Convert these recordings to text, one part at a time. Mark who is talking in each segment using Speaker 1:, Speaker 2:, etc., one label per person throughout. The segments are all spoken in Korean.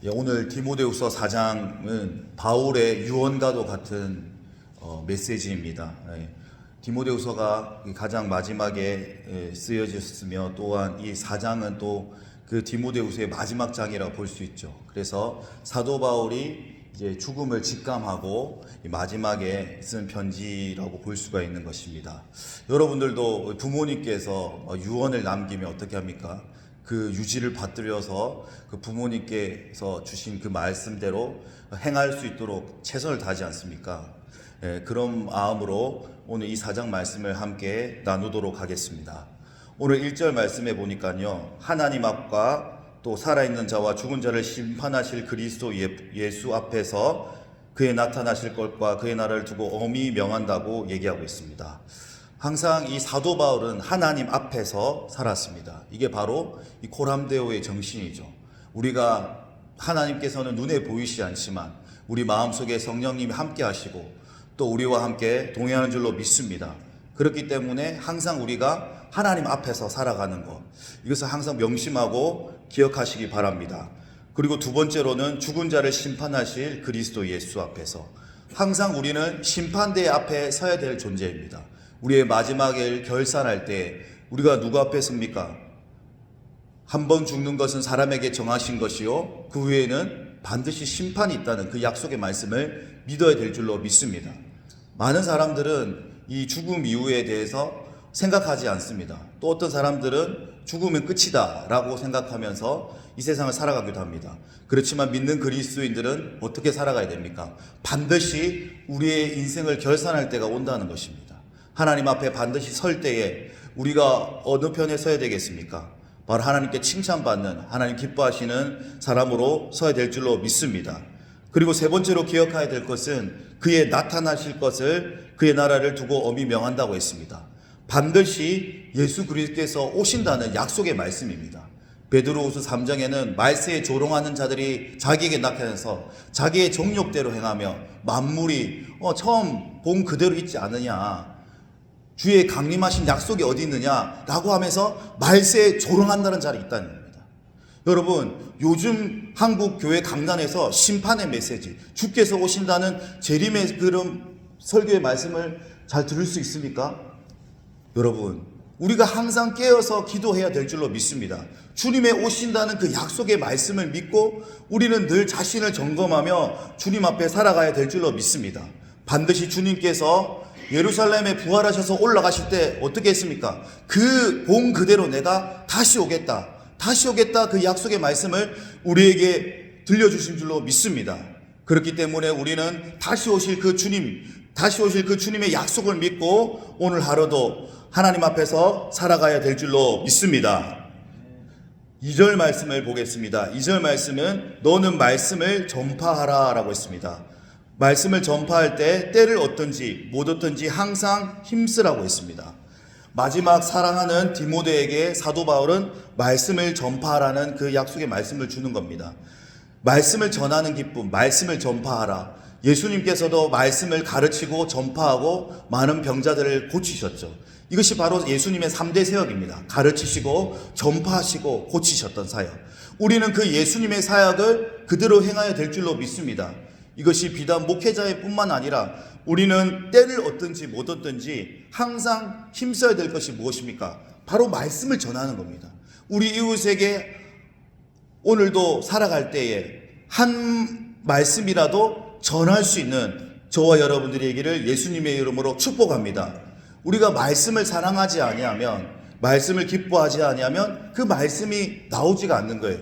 Speaker 1: 오늘 디모데후서 4장은 바울의 유언과도 같은 메시지입니다. 디모데후서가 가장 마지막에 쓰여졌으며 또한 이 4장은 또 그 디모데후서의 마지막 장이라고 볼 수 있죠. 그래서 사도 바울이 이제 죽음을 직감하고 마지막에 쓴 편지라고 볼 수가 있는 것입니다. 여러분들도 부모님께서 유언을 남기면 어떻게 합니까? 그 유지를 받들여서 그 부모님께서 주신 그 말씀대로 행할 수 있도록 최선을 다하지 않습니까? 그런 마음으로 오늘 이 4장 말씀을 함께 나누도록 하겠습니다. 오늘 1절 말씀에 보니까요, 하나님 앞과 또 살아있는 자와 죽은 자를 심판하실 그리스도 예수 앞에서 그의 나타나실 것과 그의 나라를 두고 엄히 명한다고 얘기하고 있습니다. 항상 이 사도 바울은 하나님 앞에서 살았습니다. 이게 바로 이 코람데오의 정신이죠. 우리가 하나님께서는 눈에 보이시지 않지만 우리 마음속에 성령님이 함께 하시고 또 우리와 함께 동행하는 줄로 믿습니다. 그렇기 때문에 항상 우리가 하나님 앞에서 살아가는 것, 이것을 항상 명심하고 기억하시기 바랍니다. 그리고 두 번째로는 죽은 자를 심판하실 그리스도 예수 앞에서 항상 우리는 심판대 앞에 서야 될 존재입니다. 우리의 마지막을 결산할 때 우리가 누구 앞에 섭니까? 한 번 죽는 것은 사람에게 정하신 것이요, 그 후에는 반드시 심판이 있다는 그 약속의 말씀을 믿어야 될 줄로 믿습니다. 많은 사람들은 이 죽음 이후에 대해서 생각하지 않습니다. 또 어떤 사람들은 죽으면 끝이다 라고 생각하면서 이 세상을 살아가기도 합니다. 그렇지만 믿는 그리스도인들은 어떻게 살아가야 됩니까? 반드시 우리의 인생을 결산할 때가 온다는 것입니다. 하나님 앞에 반드시 설 때에 우리가 어느 편에 서야 되겠습니까? 바로 하나님께 칭찬받는, 하나님 기뻐하시는 사람으로 서야 될 줄로 믿습니다. 그리고 세 번째로 기억해야 될 것은 그의 나타나실 것을, 그의 나라를 두고 엄히 명한다고 했습니다. 반드시 예수 그리스도께서 오신다는 약속의 말씀입니다. 베드로후서 3장에는 말세에 조롱하는 자들이 자기에게 나타나서 자기의 정욕대로 행하며 만물이 처음 본 그대로 있지 않느냐, 주의 강림하신 약속이 어디 있느냐 라고 하면서 말세에 조롱한다는 자들이 있다는 겁니다. 여러분, 요즘 한국 교회 강단에서 심판의 메시지, 주께서 오신다는 재림의 그런 설교의 말씀을 잘 들을 수 있습니까? 여러분, 우리가 항상 깨어서 기도해야 될 줄로 믿습니다. 주님의 오신다는 그 약속의 말씀을 믿고 우리는 늘 자신을 점검하며 주님 앞에 살아가야 될 줄로 믿습니다. 반드시 주님께서 예루살렘에 부활하셔서 올라가실 때 어떻게 했습니까? 그 본 그대로 내가 다시 오겠다 그 약속의 말씀을 우리에게 들려주신 줄로 믿습니다. 그렇기 때문에 우리는 다시 오실 그 주님의 약속을 믿고 오늘 하루도 하나님 앞에서 살아가야 될 줄로 믿습니다. 2절 말씀을 보겠습니다. 2절 말씀은 너는 말씀을 전파하라 라고 했습니다. 말씀을 전파할 때 때를 얻든지 못 얻든지 항상 힘쓰라고 했습니다. 마지막 사랑하는 디모데에게 사도 바울은 말씀을 전파하라는 그 약속의 말씀을 주는 겁니다. 말씀을 전하는 기쁨, 말씀을 전파하라. 예수님께서도 말씀을 가르치고 전파하고 많은 병자들을 고치셨죠. 이것이 바로 예수님의 3대 사역입니다. 가르치시고 전파하시고 고치셨던 사역. 우리는 그 예수님의 사역을 그대로 행해야 될 줄로 믿습니다. 이것이 비단 목회자의 뿐만 아니라 우리는 때를 얻든지 못 얻든지 항상 힘써야 될 것이 무엇입니까? 바로 말씀을 전하는 겁니다. 우리 이웃에게 오늘도 살아갈 때에 한 말씀이라도 전할 수 있는 저와 여러분들에게를 예수님의 이름으로 축복합니다. 우리가 말씀을 사랑하지 아니하면, 말씀을 기뻐하지 아니하면 그 말씀이 나오지가 않는 거예요.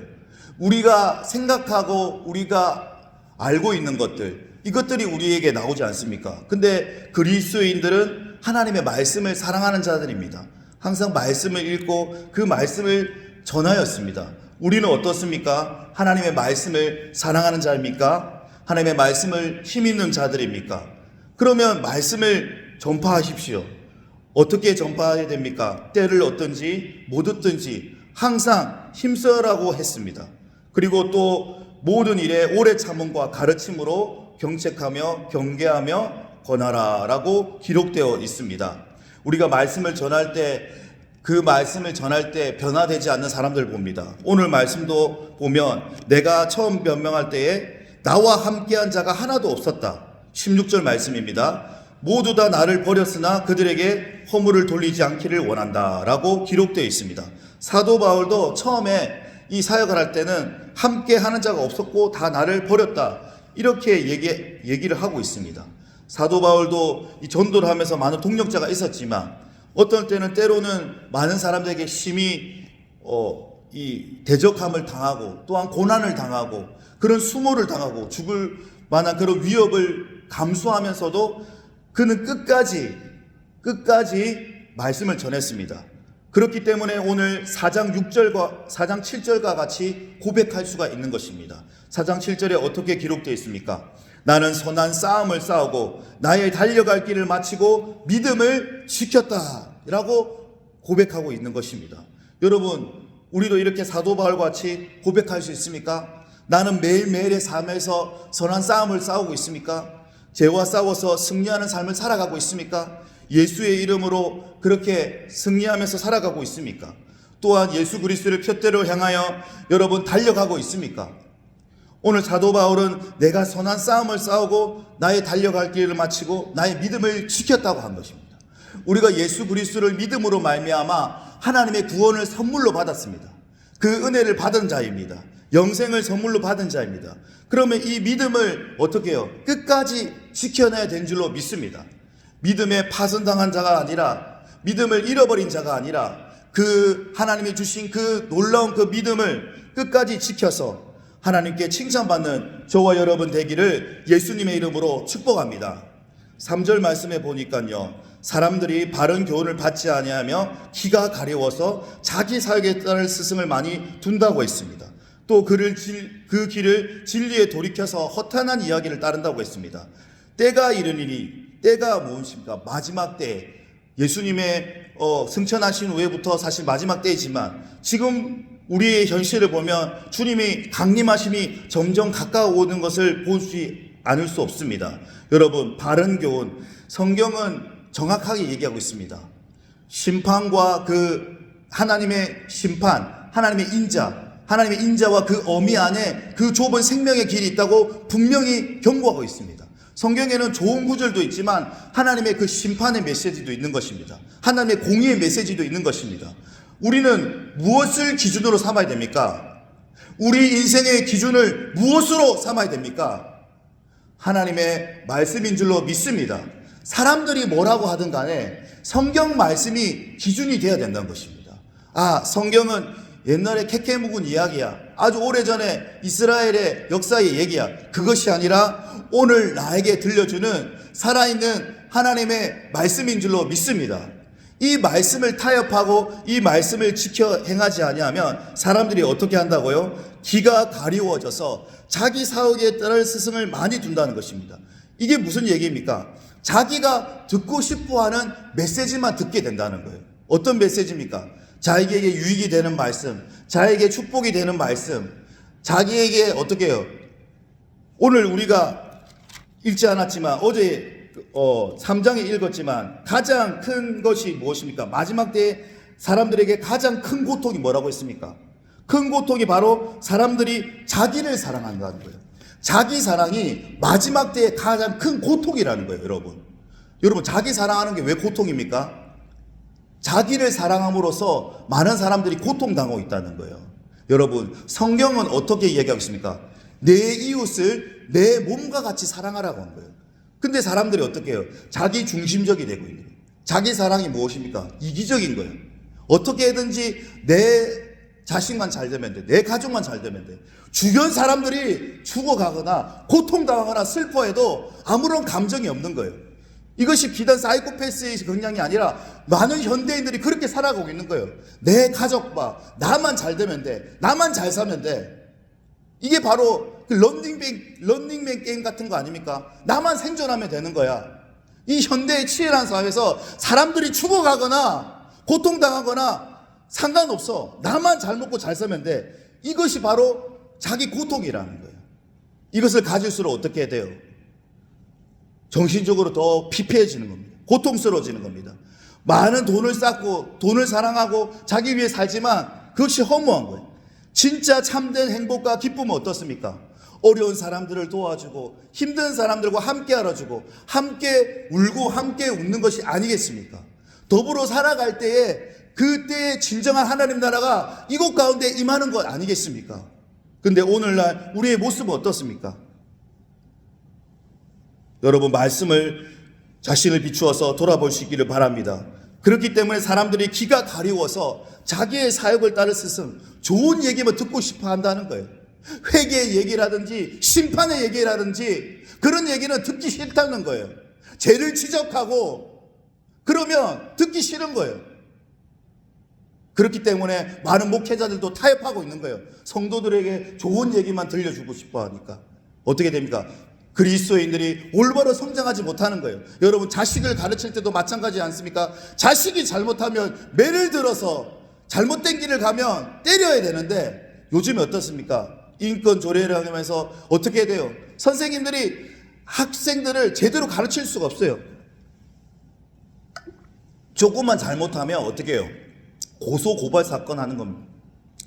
Speaker 1: 우리가 생각하고 우리가 알고 있는 것들, 이것들이 우리에게 나오지 않습니까? 근데 그리스도인들은 하나님의 말씀을 사랑하는 자들입니다. 항상 말씀을 읽고 그 말씀을 전하였습니다. 우리는 어떻습니까? 하나님의 말씀을 사랑하는 자입니까? 하나님의 말씀을 힘있는 자들입니까? 그러면 말씀을 전파하십시오. 어떻게 전파해야 됩니까? 때를 얻든지 못 얻든지 항상 힘써라고 했습니다. 그리고 또 모든 일에 오래 참음과 가르침으로 경책하며 경계하며 권하라 라고 기록되어 있습니다. 우리가 말씀을 전할 때 그 말씀을 전할 때 변화되지 않는 사람들 봅니다. 오늘 말씀도 보면 내가 처음 변명할 때에 나와 함께한 자가 하나도 없었다. 16절 말씀입니다. 모두 다 나를 버렸으나 그들에게 허물을 돌리지 않기를 원한다 라고 기록되어 있습니다. 사도 바울도 처음에 이 사역을 할 때는 함께 하는 자가 없었고 다 나를 버렸다 이렇게 얘기를 하고 있습니다. 사도 바울도 이 전도를 하면서 많은 동력자가 있었지만 어떤 때는 때로는 많은 사람들에게 심히 이 대적함을 당하고 또한 고난을 당하고 그런 수모를 당하고 죽을 만한 그런 위협을 감수하면서도 그는 끝까지 말씀을 전했습니다. 그렇기 때문에 오늘 4장 6절과 4장 7절과 같이 고백할 수가 있는 것입니다. 4장 7절에 어떻게 기록되어 있습니까? 나는 선한 싸움을 싸우고 나의 달려갈 길을 마치고 믿음을 지켰다 라고 고백하고 있는 것입니다. 여러분, 우리도 이렇게 사도 바울과 같이 고백할 수 있습니까? 나는 매일매일의 삶에서 선한 싸움을 싸우고 있습니까? 죄와 싸워서 승리하는 삶을 살아가고 있습니까? 예수의 이름으로 그렇게 승리하면서 살아가고 있습니까? 또한 예수 그리스도를 푯대로 향하여 여러분 달려가고 있습니까? 오늘 사도 바울은 내가 선한 싸움을 싸우고 나의 달려갈 길을 마치고 나의 믿음을 지켰다고 한 것입니다. 우리가 예수 그리스도를 믿음으로 말미암아 하나님의 구원을 선물로 받았습니다. 그 은혜를 받은 자입니다. 영생을 선물로 받은 자입니다. 그러면 이 믿음을 어떻게 해요? 끝까지 지켜내야 된 줄로 믿습니다. 믿음에 파손당한 자가 아니라, 믿음을 잃어버린 자가 아니라 그 하나님이 주신 그 놀라운 그 믿음을 끝까지 지켜서 하나님께 칭찬받는 저와 여러분 되기를 예수님의 이름으로 축복합니다. 3절 말씀에 보니까요, 사람들이 바른 교훈을 받지 아니하며 기가 가려워서 자기 사역에 따를 스승을 많이 둔다고 했습니다. 또 그 길을 진리에 돌이켜서 허탄한 이야기를 따른다고 했습니다. 때가 이르니니, 때가 무엇입니까? 마지막 때, 예수님의 승천하신 후에부터 사실 마지막 때이지만 지금 우리의 현실을 보면 주님이 강림하심이 점점 가까워오는 것을 보지 않을 수 없습니다. 여러분, 바른 교훈, 성경은 정확하게 얘기하고 있습니다. 심판과 그 하나님의 심판, 하나님의 인자와 그 어미 안에 그 좁은 생명의 길이 있다고 분명히 경고하고 있습니다. 성경에는 좋은 구절도 있지만 하나님의 그 심판의 메시지도 있는 것입니다. 하나님의 공의의 메시지도 있는 것입니다. 우리는 무엇을 기준으로 삼아야 됩니까? 우리 인생의 기준을 무엇으로 삼아야 됩니까? 하나님의 말씀인 줄로 믿습니다. 사람들이 뭐라고 하든 간에 성경 말씀이 기준이 되어야 된다는 것입니다. 성경은 옛날에 캐캐 묵은 이야기야. 아주 오래전에 이스라엘의 역사의 얘기야. 그것이 아니라 오늘 나에게 들려주는 살아있는 하나님의 말씀인 줄로 믿습니다. 이 말씀을 타협하고 이 말씀을 지켜 행하지 아니하면 사람들이 어떻게 한다고요? 기가 가리워져서 자기 사역에 따를 스승을 많이 둔다는 것입니다. 이게 무슨 얘기입니까? 자기가 듣고 싶어하는 메시지만 듣게 된다는 거예요. 어떤 메시지입니까? 자기에게 유익이 되는 말씀, 자기에게 축복이 되는 말씀, 자기에게 어떻게 해요? 오늘 우리가 읽지 않았지만 어제 3장에 읽었지만 가장 큰 것이 무엇입니까? 마지막 때에 사람들에게 가장 큰 고통이 뭐라고 했습니까? 큰 고통이 바로 사람들이 자기를 사랑한다는 거예요. 자기 사랑이 마지막 때에 가장 큰 고통이라는 거예요, 여러분. 여러분, 자기 사랑하는 게 왜 고통입니까? 자기를 사랑함으로써 많은 사람들이 고통당하고 있다는 거예요. 여러분, 성경은 어떻게 이야기하고 있습니까? 내 이웃을 내 몸과 같이 사랑하라고 한 거예요. 근데 사람들이 어떻게 해요? 자기 중심적이 되고 있는 거예요. 자기 사랑이 무엇입니까? 이기적인 거예요. 어떻게든지 내 자식만 잘 되면 돼. 내 가족만 잘 되면 돼. 주변 사람들이 죽어가거나 고통당하거나 슬퍼해도 아무런 감정이 없는 거예요. 이것이 비단 사이코패스의 경향이 아니라 많은 현대인들이 그렇게 살아가고 있는 거예요. 내 가족과 나만 잘 되면 돼. 나만 잘 사면 돼. 이게 바로 그 런닝맨 게임 같은 거 아닙니까? 나만 생존하면 되는 거야. 이 현대의 치열한 사회에서 사람들이 죽어가거나 고통당하거나 상관없어. 나만 잘 먹고 잘 살면 돼. 이것이 바로 자기 고통이라는 거예요. 이것을 가질수록 어떻게 해야 돼요? 정신적으로 더 피폐해지는 겁니다. 고통스러워지는 겁니다. 많은 돈을 쌓고 돈을 사랑하고 자기 위해 살지만 그것이 허무한 거예요. 진짜 참된 행복과 기쁨은 어떻습니까? 어려운 사람들을 도와주고 힘든 사람들과 함께 알아주고 함께 울고 함께 웃는 것이 아니겠습니까? 더불어 살아갈 때에 그때의 진정한 하나님 나라가 이곳 가운데 임하는 것 아니겠습니까? 근데 오늘날 우리의 모습은 어떻습니까? 여러분, 말씀을 자신을 비추어서 돌아볼 수 있기를 바랍니다. 그렇기 때문에 사람들이 귀가 가리워서 자기의 사역을 따를 스승, 좋은 얘기만 듣고 싶어 한다는 거예요. 회개의 얘기라든지 심판의 얘기라든지 그런 얘기는 듣기 싫다는 거예요. 죄를 지적하고 그러면 듣기 싫은 거예요. 그렇기 때문에 많은 목회자들도 타협하고 있는 거예요. 성도들에게 좋은 얘기만 들려주고 싶어 하니까 어떻게 됩니까? 그리스도인들이 올바로 성장하지 못하는 거예요. 여러분, 자식을 가르칠 때도 마찬가지 않습니까? 자식이 잘못하면 매를 들어서 잘못된 길을 가면 때려야 되는데 요즘에 어떻습니까? 인권 조례를 하면서 어떻게 돼요? 선생님들이 학생들을 제대로 가르칠 수가 없어요. 조금만 잘못하면 어떻게 해요? 고소 고발 사건 하는 겁니다.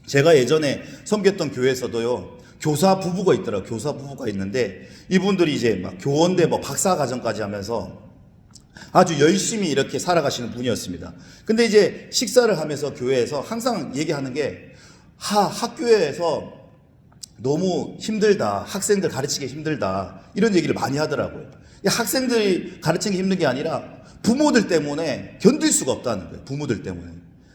Speaker 1: 제가 예전에 섬겼던 교회에서도요, 교사 부부가 있더라고요. 교사 부부가 있는데 이분들이 이제 막 교원대 뭐 박사 과정까지 하면서 아주 열심히 이렇게 살아가시는 분이었습니다. 근데 이제 식사를 하면서 교회에서 항상 얘기하는 게 학교에서 너무 힘들다, 학생들 가르치기 힘들다, 이런 얘기를 많이 하더라고요. 학생들이 가르치기 힘든 게 아니라 부모들 때문에 견딜 수가 없다는 거예요. 부모들 때문에.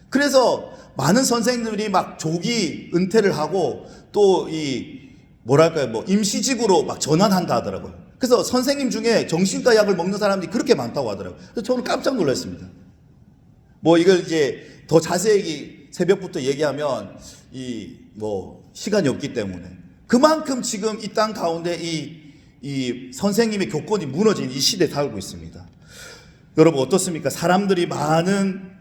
Speaker 1: 그래서 많은 선생님들이 막 조기 은퇴를 하고 또 임시직으로 막 전환한다 하더라고요. 그래서 선생님 중에 정신과 약을 먹는 사람들이 그렇게 많다고 하더라고요. 그래서 저는 깜짝 놀랐습니다. 이걸 이제 더 자세히 새벽부터 얘기하면 시간이 없기 때문에 그만큼 지금 이 땅 가운데 이 선생님의 교권이 무너진 이 시대에 살고 있습니다. 여러분, 어떻습니까? 사람들이 많은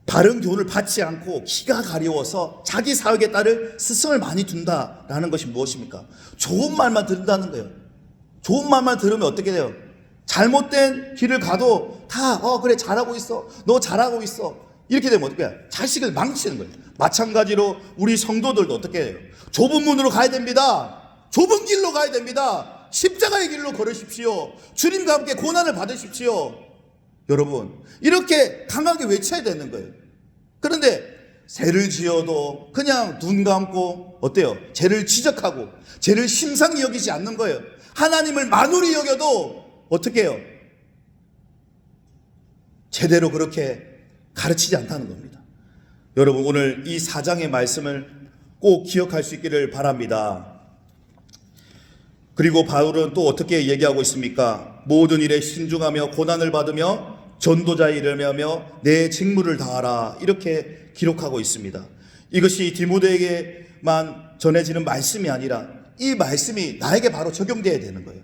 Speaker 1: 바른 교훈을 받지 않고 기가 가려워서 자기 사역에 따를 스승을 많이 둔다라는 것이 무엇입니까? 좋은 말만 듣는다는 거예요. 좋은 말만 들으면 어떻게 돼요? 잘못된 길을 가도 다 그래, 잘하고 있어, 너 잘하고 있어, 이렇게 되면 어떻게 해요? 자식을 망치는 거예요. 마찬가지로 우리 성도들도 어떻게 해요? 좁은 문으로 가야 됩니다. 좁은 길로 가야 됩니다. 십자가의 길로 걸으십시오. 주님과 함께 고난을 받으십시오. 여러분, 이렇게 강하게 외쳐야 되는 거예요. 그런데 죄를 지어도 그냥 눈 감고 어때요? 죄를 지적하고 죄를 심상히 여기지 않는 거예요. 하나님을 만홀히 여겨도 어떻게 해요? 제대로 그렇게 가르치지 않다는 겁니다. 여러분, 오늘 이 4장의 말씀을 꼭 기억할 수 있기를 바랍니다. 그리고 바울은 또 어떻게 얘기하고 있습니까? 모든 일에 신중하며 고난을 받으며 전도자의 일을 하며 내 직무를 다하라, 이렇게 기록하고 있습니다. 이것이 디모데에게만 전해지는 말씀이 아니라 이 말씀이 나에게 바로 적용되어야 되는 거예요.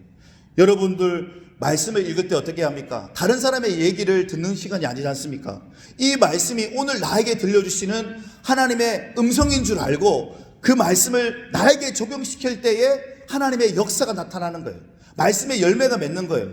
Speaker 1: 여러분들 말씀을 읽을 때 어떻게 합니까? 다른 사람의 얘기를 듣는 시간이 아니지 않습니까? 이 말씀이 오늘 나에게 들려주시는 하나님의 음성인 줄 알고 그 말씀을 나에게 적용시킬 때에 하나님의 역사가 나타나는 거예요. 말씀의 열매가 맺는 거예요.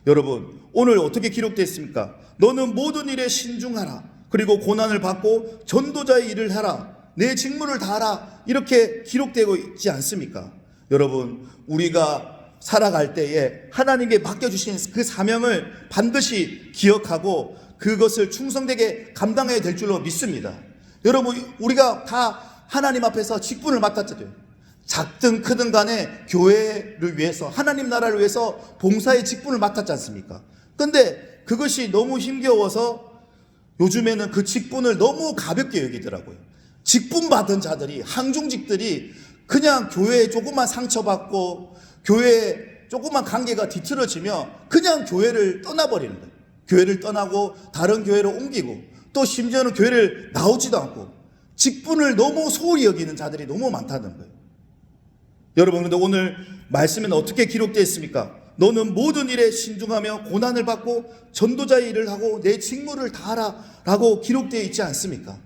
Speaker 1: 여러분, 오늘 어떻게 기록되어 있습니까? 너는 모든 일에 신중하라. 그리고 고난을 받고 전도자의 일을 하라. 내 직무를 다하라. 이렇게 기록되고 있지 않습니까? 여러분, 우리가 살아갈 때에 하나님께 맡겨주신 그 사명을 반드시 기억하고 그것을 충성되게 감당해야 될 줄로 믿습니다. 여러분, 우리가 다 하나님 앞에서 직분을 맡았잖아요. 작든 크든 간에 교회를 위해서, 하나님 나라를 위해서 봉사의 직분을 맡았지 않습니까? 근데 그것이 너무 힘겨워서 요즘에는 그 직분을 너무 가볍게 여기더라고요. 직분 받은 자들이, 항중직들이 그냥 교회에 조금만 상처받고 교회에 조금만 관계가 뒤틀어지면 그냥 교회를 떠나버리는 거예요. 교회를 떠나고 다른 교회로 옮기고 또 심지어는 교회를 나오지도 않고 직분을 너무 소홀히 여기는 자들이 너무 많다는 거예요. 여러분, 그런데 오늘 말씀에는 어떻게 기록되어 있습니까? 너는 모든 일에 신중하며 고난을 받고 전도자의 일을 하고 내 직무를 다하라 라고 기록되어 있지 않습니까?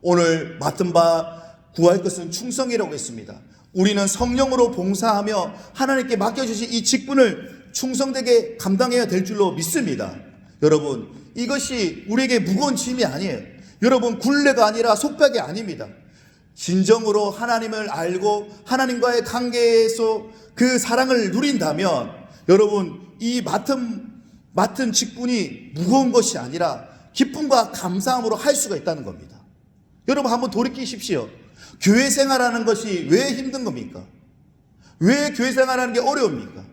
Speaker 1: 오늘 맡은 바 구할 것은 충성이라고 했습니다. 우리는 성령으로 봉사하며 하나님께 맡겨주신 이 직분을 충성되게 감당해야 될 줄로 믿습니다. 여러분, 이것이 우리에게 무거운 짐이 아니에요. 여러분, 굴레가 아니라 속박이 아닙니다. 진정으로 하나님을 알고 하나님과의 관계에서 그 사랑을 누린다면 여러분, 이 맡은 직분이 무거운 것이 아니라 기쁨과 감사함으로 할 수가 있다는 겁니다. 여러분, 한번 돌이키십시오. 교회 생활하는 것이 왜 힘든 겁니까? 왜 교회 생활하는 게 어려웁니까?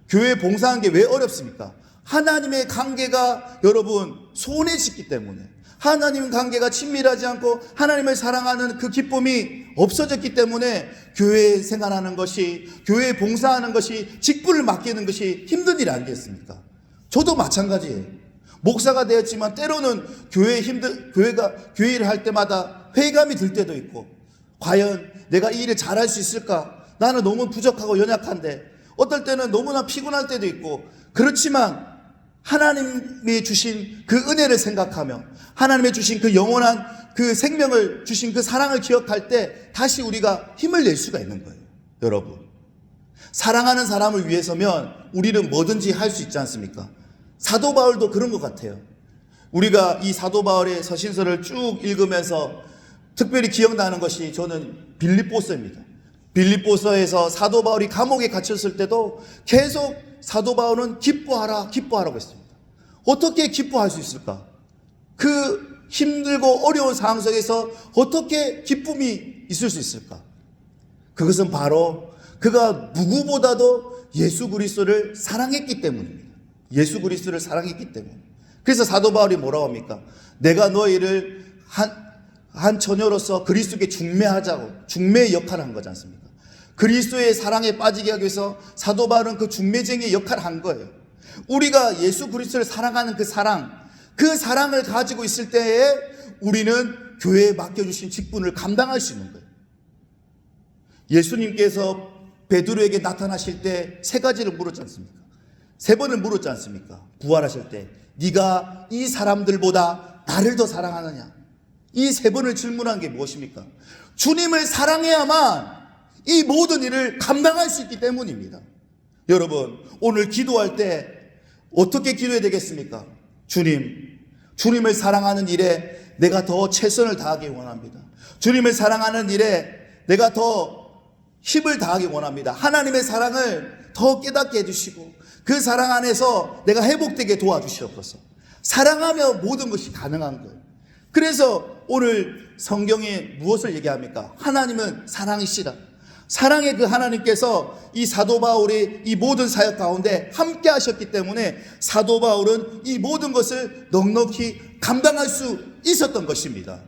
Speaker 1: 교회 봉사하는 게 왜 어렵습니까? 하나님의 관계가 여러분 소원해졌기 때문에, 하나님 관계가 친밀하지 않고 하나님을 사랑하는 그 기쁨이 없어졌기 때문에 교회 생활하는 것이, 교회 봉사하는 것이, 직분을 맡기는 것이 힘든 일 아니겠습니까? 저도 마찬가지예요. 목사가 되었지만 때로는 교회 일을 할 때마다 회의감이 들 때도 있고, 과연 내가 이 일을 잘할 수 있을까? 나는 너무 부족하고 연약한데, 어떨 때는 너무나 피곤할 때도 있고, 그렇지만 하나님이 주신 그 은혜를 생각하며 하나님이 주신 그 영원한 그 생명을 주신 그 사랑을 기억할 때 다시 우리가 힘을 낼 수가 있는 거예요. 여러분, 사랑하는 사람을 위해서면 우리는 뭐든지 할 수 있지 않습니까? 사도 바울도 그런 것 같아요. 우리가 이 사도 바울의 서신서를 쭉 읽으면서 특별히 기억나는 것이 저는 빌립보서입니다. 빌립보서에서 사도 바울이 감옥에 갇혔을 때도 계속 사도 바울은 기뻐하라고 했습니다. 어떻게 기뻐할 수 있을까? 그 힘들고 어려운 상황 속에서 어떻게 기쁨이 있을 수 있을까? 그것은 바로 그가 누구보다도 예수 그리스도를 사랑했기 때문입니다. 예수 그리스도를 사랑했기 때문에. 그래서 사도 바울이 뭐라고 합니까? 내가 너희를 한 처녀로서 그리스도께 중매하자고, 중매의 역할을 한 거지 않습니까? 그리스도의 사랑에 빠지게 하기 위해서 사도 바울은 그 중매쟁이의 역할을 한 거예요. 우리가 예수 그리스도를 사랑하는 그 사랑을 가지고 있을 때에 우리는 교회에 맡겨주신 직분을 감당할 수 있는 거예요. 예수님께서 베드로에게 나타나실 때 세 가지를 물었지 않습니까? 세 번을 물었지 않습니까? 부활하실 때 네가 이 사람들보다 나를 더 사랑하느냐? 이 세 번을 질문한 게 무엇입니까? 주님을 사랑해야만 이 모든 일을 감당할 수 있기 때문입니다. 여러분, 오늘 기도할 때 어떻게 기도해야 되겠습니까? 주님을 사랑하는 일에 내가 더 최선을 다하기 원합니다. 주님을 사랑하는 일에 내가 더 힘을 다하기 원합니다. 하나님의 사랑을 더 깨닫게 해주시고 그 사랑 안에서 내가 회복되게 도와주시옵소서. 사랑하며 모든 것이 가능한 거예요. 그래서 오늘 성경에 무엇을 얘기합니까? 하나님은 사랑이시라. 사랑의 그 하나님께서 이 사도 바울의 이 모든 사역 가운데 함께 하셨기 때문에 사도 바울은 이 모든 것을 넉넉히 감당할 수 있었던 것입니다.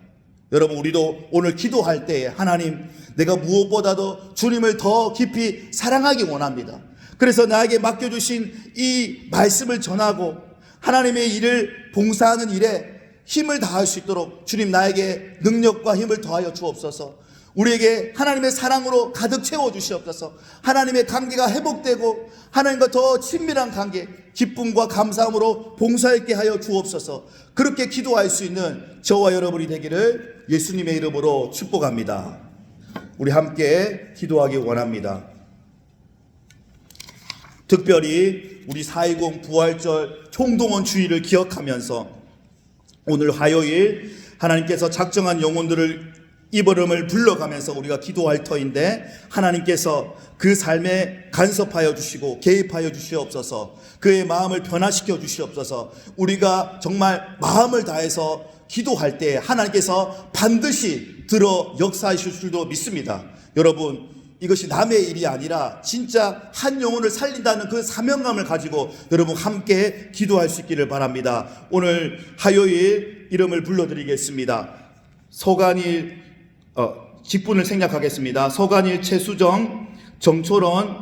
Speaker 1: 여러분, 우리도 오늘 기도할 때에 하나님, 내가 무엇보다도 주님을 더 깊이 사랑하기 원합니다. 그래서 나에게 맡겨주신 이 말씀을 전하고 하나님의 일을 봉사하는 일에 힘을 다할 수 있도록 주님 나에게 능력과 힘을 더하여 주옵소서. 우리에게 하나님의 사랑으로 가득 채워주시옵소서. 하나님의 관계가 회복되고 하나님과 더 친밀한 관계, 기쁨과 감사함으로 봉사했게 하여 주옵소서. 그렇게 기도할 수 있는 저와 여러분이 되기를 예수님의 이름으로 축복합니다. 우리 함께 기도하기 원합니다. 특별히 우리 4.20 부활절 총동원 주의를 기억하면서 오늘 화요일 하나님께서 작정한 영혼들을 이버름을 불러가면서 우리가 기도할 터인데 하나님께서 그 삶에 간섭하여 주시고 개입하여 주시옵소서. 그의 마음을 변화시켜 주시옵소서. 우리가 정말 마음을 다해서 기도할 때 하나님께서 반드시 들어 역사하실 줄도 믿습니다. 여러분, 이것이 남의 일이 아니라 진짜 한 영혼을 살린다는 그 사명감을 가지고 여러분 함께 기도할 수 있기를 바랍니다. 오늘 화요일 이름을 불러드리겠습니다. 서간일 직분을 생략하겠습니다. 서간일, 최수정, 정초론,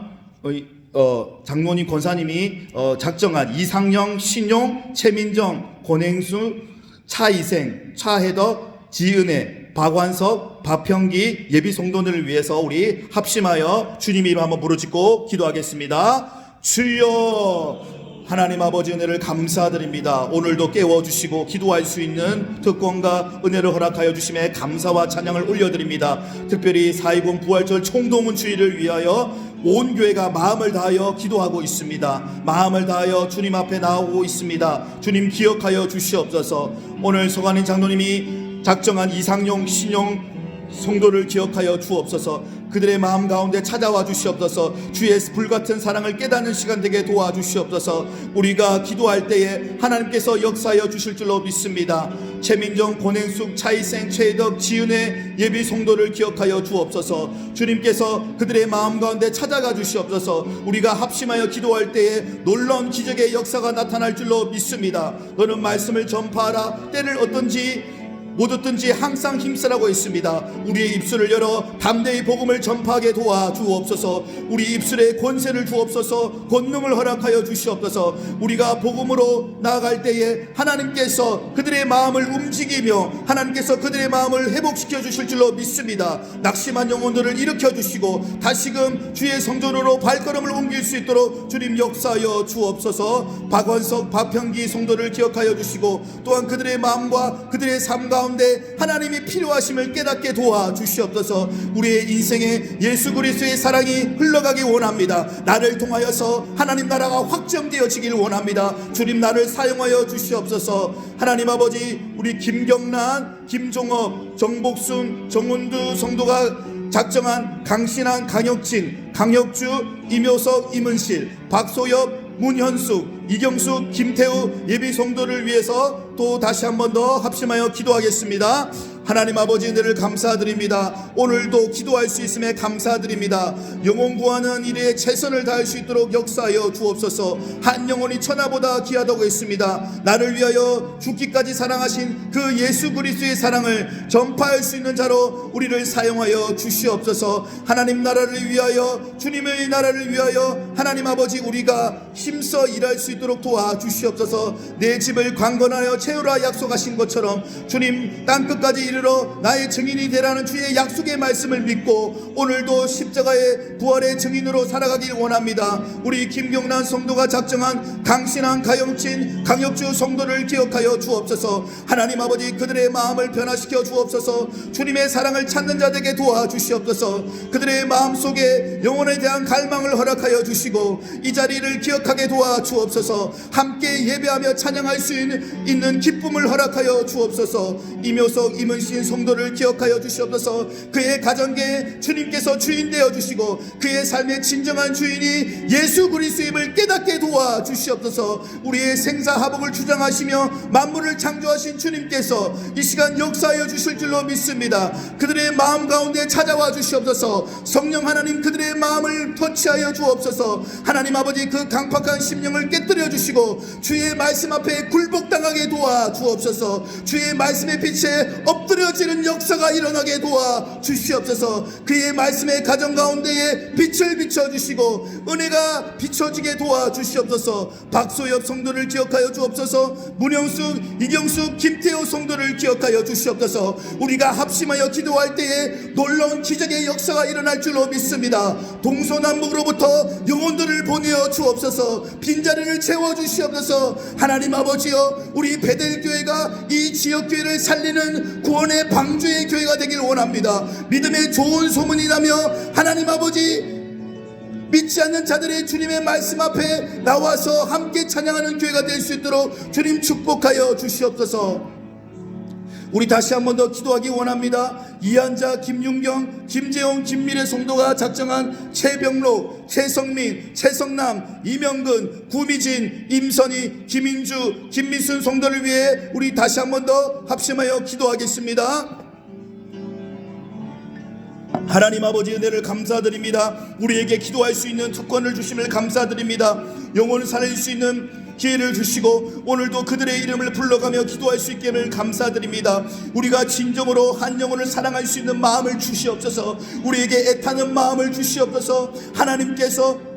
Speaker 1: 장로님, 권사님이 작정한 이상영, 신용, 최민정, 권행수, 차이생, 차혜덕, 지은혜, 박완석, 박평기 예비 성도들을 위해서 우리 합심하여 주님 이름 한번 부르짖고 기도하겠습니다. 주여, 하나님 아버지 은혜를 감사드립니다. 오늘도 깨워주시고 기도할 수 있는 특권과 은혜를 허락하여 주심에 감사와 찬양을 올려드립니다. 특별히 4.20 부활절 총동원 주의를 위하여
Speaker 2: 온 교회가 마음을 다하여 기도하고 있습니다. 마음을 다하여 주님 앞에 나오고 있습니다. 주님 기억하여 주시옵소서. 오늘 서관인 장로님이 작정한 이상용, 신용 성도를 기억하여 주옵소서. 그들의 마음 가운데 찾아와 주시옵소서. 주의 불같은 사랑을 깨닫는 시간 되게 도와주시옵소서. 우리가 기도할 때에 하나님께서 역사하여 주실 줄로 믿습니다. 최민정, 권행숙, 차이생, 최덕, 지은의 예비 성도를 기억하여 주옵소서. 주님께서 그들의 마음 가운데 찾아가 주시옵소서. 우리가 합심하여 기도할 때에 놀라운 기적의 역사가 나타날 줄로 믿습니다. 너는 말씀을 전파하라. 때를 어떤지 못 얻든지 항상 힘쓰라고 했습니다. 우리의 입술을 열어 담대히 복음을 전파하게 도와주옵소서. 우리 입술에 권세를 주옵소서. 권능을 허락하여 주시옵소서. 우리가 복음으로 나아갈 때에 하나님께서 그들의 마음을 움직이며 하나님께서 그들의 마음을 회복시켜 주실 줄로 믿습니다. 낙심한 영혼들을 일으켜 주시고 다시금 주의 성전으로 발걸음을 옮길 수 있도록 주님 역사하여 주옵소서. 박원석, 박평기 성도를 기억하여 주시고 또한 그들의 마음과 그들의 삶 가운데 하나님이 필요하심을 깨닫게 도와주시옵소서. 우리의 인생에 예수 그리스도의 사랑이 흘러가기 원합니다. 나를 통하여서 하나님 나라가 확정되어지길 원합니다. 주님 나를 사용하여 주시옵소서. 하나님 아버지, 우리 김경란, 김종업, 정복순, 정운두 성도가 작정한 강신한, 강혁진, 강혁주, 임효석, 임은실, 박소엽, 문현숙, 이경숙, 김태우 예비 성도를 위해서 또 다시 한 번 더 합심하여 기도하겠습니다. 하나님 아버지, 은혜를 감사드립니다. 오늘도 기도할 수 있음에 감사드립니다. 영혼 구하는 일에 최선을 다할 수 있도록 역사하여 주옵소서. 한 영혼이 천하보다 귀하다고 했습니다. 나를 위하여 죽기까지 사랑하신 그 예수 그리스도의 사랑을 전파할 수 있는 자로 우리를 사용하여 주시옵소서. 하나님 나라를 위하여, 주님의 나라를 위하여 하나님 아버지, 우리가 힘써 일할 수 있도록 도와주시옵소서. 내 집을 강건하여 채우라 약속하신 것처럼 주님 땅끝까지 이르러 나의 증인이 되라는 주의 약속의 말씀을 믿고 오늘도 십자가의 부활의 증인으로 살아가길 원합니다. 우리 김경란 성도가 작정한 강신한, 가영친, 강혁주 성도를 기억하여 주옵소서. 하나님 아버지, 그들의 마음을 변화시켜 주옵소서. 주님의 사랑을 찾는 자들에게 도와주시옵소서. 그들의 마음속에 영혼에 대한 갈망을 허락하여 주시고 이 자리를 기억하게 도와주옵소서. 함께 예배하며 찬양할 수 있는 기쁨을 허락하여 주옵소서. 임효석, 임은신 성도를 기억하여 주시옵소서. 그의 가정계에 주님께서 주인 되어 주시고 그의 삶의 진정한 주인이 예수 그리스도임을 깨닫게 도와주시옵소서. 우리의 생사화복을 주장하시며 만물을 창조하신 주님께서 이 시간 역사하여 주실 줄로 믿습니다. 그들의 마음 가운데 찾아와 주시옵소서. 성령 하나님, 그들의 마음을 터치하여 주옵소서. 하나님 아버지, 그 강팍한 심령을 깨뜨려 주시고 주의 말씀 앞에 굴복당하게 도와주옵소서. 주의 말씀의 빛에 엎드려지는 역사가 일어나게 도와주시옵소서. 그의 말씀의 가정 가운데에 빛을 비춰주시고 은혜가 비춰지게 도와주시옵소서. 박소엽 성도를 기억하여 주옵소서. 문영숙, 이경숙, 김태호 성도를 기억하여 주시옵소서. 우리가 합심하여 기도할 때에 놀라운 기적의 역사가 일어날 줄로 믿습니다. 동서남북으로부터 영혼들을 보내어 주옵소서. 빈자리를 채워주시옵소서. 하나님 아버지여, 우리 베델교회가 이 지역교회를 살리는 구원의 방주의 교회가 되길 원합니다. 믿음의 좋은 소문이 나며 하나님 아버지, 믿지 않는 자들의 주님의 말씀 앞에 나와서 함께 찬양하는 교회가 될 수 있도록 주님 축복하여 주시옵소서. 우리 다시 한 번 더 기도하기 원합니다. 이한자, 김윤경, 김재용, 김미래 성도가 작정한 최병록, 최성민, 최성남, 이명근, 구미진, 임선희, 김인주, 김미순 성도를 위해 우리 다시 한 번 더 합심하여 기도하겠습니다. 하나님 아버지, 은혜를 감사드립니다. 우리에게 기도할 수 있는 특권을 주심을 감사드립니다. 영혼을 살릴 수 있는 기회를 주시고 오늘도 그들의 이름을 불러가며 기도할 수 있기를 감사드립니다. 우리가 진정으로 한 영혼을 사랑할 수 있는 마음을 주시옵소서. 우리에게 애타는 마음을 주시옵소서. 하나님께서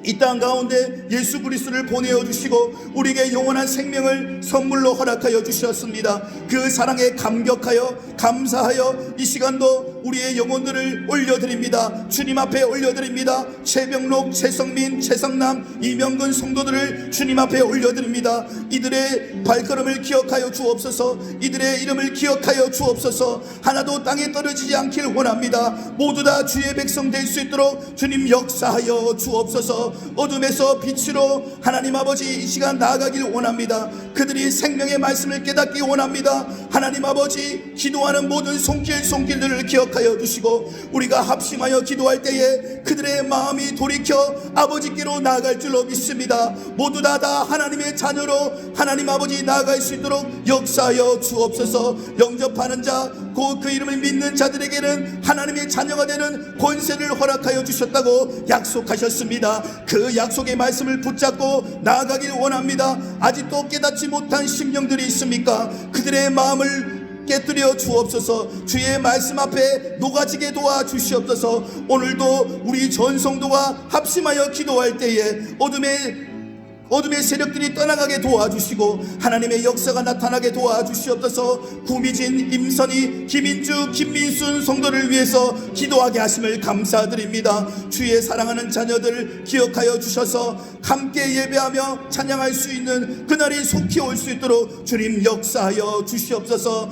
Speaker 2: 이 땅 가운데 예수 그리스도를 보내어 주시고 우리에게 영원한 생명을 선물로 허락하여 주셨습니다. 그 사랑에 감격하여 감사하여 이 시간도 우리의 영혼들을 올려드립니다. 주님 앞에 올려드립니다. 최병록, 최성민, 최성남, 이명근 성도들을 주님 앞에 올려드립니다. 이들의 발걸음을 기억하여 주옵소서. 이들의 이름을 기억하여 주옵소서. 하나도 땅에 떨어지지 않길 원합니다. 모두 다 주의 백성 될 수 있도록 주님 역사하여 주옵소서. 어둠에서 빛으로 하나님 아버지 이 시간 나아가길 원합니다. 그들이 생명의 말씀을 깨닫기 원합니다. 하나님 아버지, 기도하는 모든 손길들을 기억하여 주시고 우리가 합심하여 기도할 때에 그들의 마음이 돌이켜 아버지께로 나아갈 줄로 믿습니다. 모두 다 하나님의 자녀로 하나님 아버지 나아갈 수 있도록 역사하여 주옵소서. 영접하는 자, 곧 그 이름을 믿는 자들에게는 하나님의 자녀가 되는 권세를 허락하여 주셨다고 약속하셨습니다. 그 약속의 말씀을 붙잡고 나아가길 원합니다. 아직도 깨닫지 못한 심령들이 있습니까? 그들의 마음을 깨뜨려 주옵소서. 주의 말씀 앞에 녹아지게 도와주시옵소서. 오늘도 우리 전 성도가 합심하여 기도할 때에 어둠의 세력들이 떠나가게 도와주시고 하나님의 역사가 나타나게 도와주시옵소서. 구미진, 임선희, 김인주, 김민순 성도를 위해서 기도하게 하심을 감사드립니다. 주의 사랑하는 자녀들 기억하여 주셔서 함께 예배하며 찬양할 수 있는 그날이 속히 올 수 있도록 주님 역사하여 주시옵소서.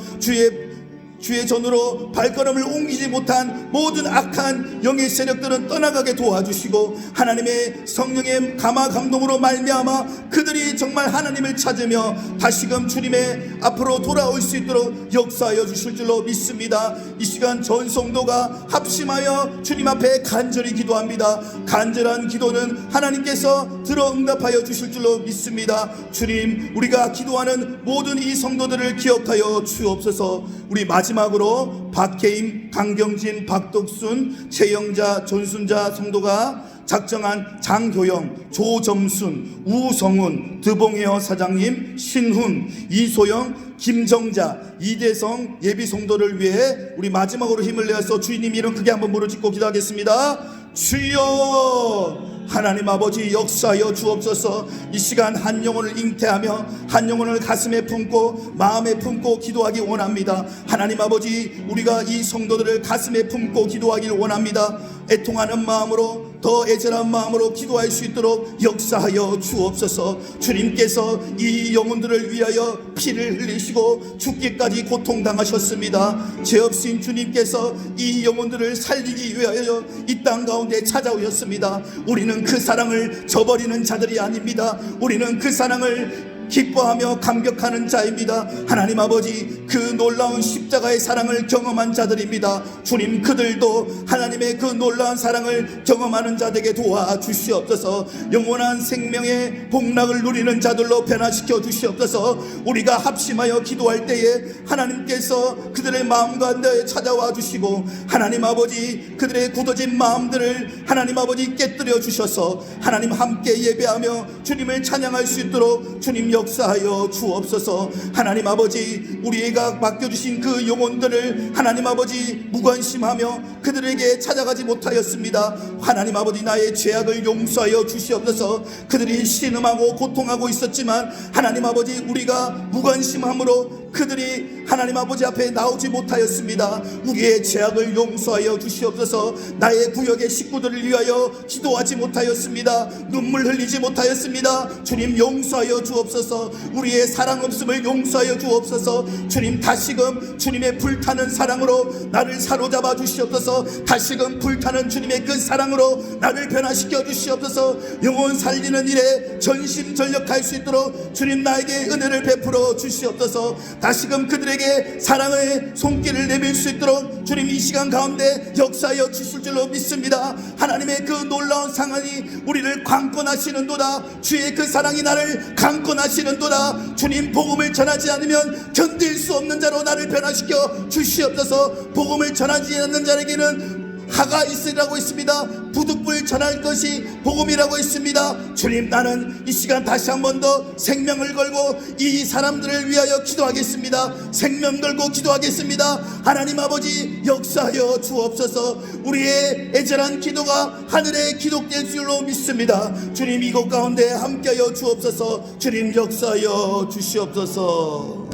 Speaker 2: 주의 전으로 발걸음을 옮기지 못한 모든 악한 영의 세력들은 떠나가게 도와주시고 하나님의 성령의 감화 감동으로 말미암아 그들이 정말 하나님을 찾으며 다시금 주님의 앞으로 돌아올 수 있도록 역사하여 주실 줄로 믿습니다. 이 시간 전 성도가 합심하여 주님 앞에 간절히 기도합니다. 간절한 기도는 하나님께서 들어 응답하여 주실 줄로 믿습니다. 주님, 우리가 기도하는 모든 이 성도들을 기억하여 주옵소서. 우리 마지막으로 박혜임, 강경진, 박덕순, 최영자, 존순자 성도가 작정한 장효영, 조점순, 우성훈, 드봉혜어 사장님, 신훈, 이소영, 김정자, 이대성 예비 성도를 위해 우리 마지막으로 힘을 내어서 주님 이름 크게 한번 부르짖고 기도하겠습니다. 주여, 하나님 아버지 역사하여 주옵소서. 이 시간 한 영혼을 잉태하며 한 영혼을 가슴에 품고 마음에 품고 기도하기 원합니다. 하나님 아버지, 우리가 이 성도들을 가슴에 품고 기도하길 원합니다. 애통하는 마음으로, 더 애절한 마음으로 기도할 수 있도록 역사하여 주옵소서. 주님께서 이 영혼들을 위하여 피를 흘리시고 죽기까지 고통당하셨습니다. 죄 없인 주님께서 이 영혼들을 살리기 위하여 이 땅 가운데 찾아오셨습니다. 우리는 그 사랑을 저버리는 자들이 아닙니다. 우리는 그 사랑을 기뻐하며 감격하는 자입니다. 하나님 아버지, 그 놀라운 십자가의 사랑을 경험한 자들입니다. 주님, 그들도 하나님의 그 놀라운 사랑을 경험하는 자들에게 도와주시옵소서. 영원한 생명의 복락을 누리는 자들로 변화시켜 주시옵소서. 우리가 합심하여 기도할 때에 하나님께서 그들의 마음 가운데 찾아와 주시고 하나님 아버지, 그들의 굳어진 마음들을 하나님 아버지 깨뜨려 주셔서 하나님 함께 예배하며 주님을 찬양할 수 있도록 주님 역사하여 주옵소서. 하나님 아버지, 우리가 맡겨주신 그 영혼들을 하나님 아버지 무관심하며 그들에게 찾아가지 못하였습니다. 하나님 아버지, 나의 죄악을 용서하여 주시옵소서. 그들이 신음하고 고통하고 있었지만 하나님 아버지, 우리가 무관심함으로 그들이 하나님 아버지 앞에 나오지 못하였습니다. 우리의 죄악을 용서하여 주시옵소서. 나의 구역의 식구들을 위하여 기도하지 못하였습니다. 눈물 흘리지 못하였습니다. 주님 용서하여 주옵소서. 우리의 사랑 없음을 용서하여 주옵소서. 주님, 다시금 주님의 불타는 사랑으로 나를 사로잡아 주시옵소서. 다시금 불타는 주님의 그 사랑으로 나를 변화시켜 주시옵소서. 영혼 살리는 일에 전심전력할 수 있도록 주님 나에게 은혜를 베풀어 주시옵소서. 다시금 그들에게 사랑의 손길을 내밀 수 있도록 주님 이 시간 가운데 역사하여 주실 줄로 믿습니다. 하나님의 그 놀라운 사랑이 우리를 강권하시는도다. 주의 그 사랑이 나를 강권하시는도다. 주님, 복음을 전하지 않으면 견딜 수 없는 자로 나를 변화시켜 주시옵소서. 복음을 전하지 않는 자에게는 하가 있으리라고 있습니다. 부득불 전할 것이 복음이라고 있습니다. 주님, 나는 이 시간 다시 한 번 더 생명을 걸고 이 사람들을 위하여 기도하겠습니다. 생명 걸고 기도하겠습니다. 하나님 아버지, 역사하여 주옵소서. 우리의 애절한 기도가 하늘에 기록될 줄로 믿습니다. 주님, 이곳 가운데 함께하여 주옵소서. 주님, 역사하여 주시옵소서.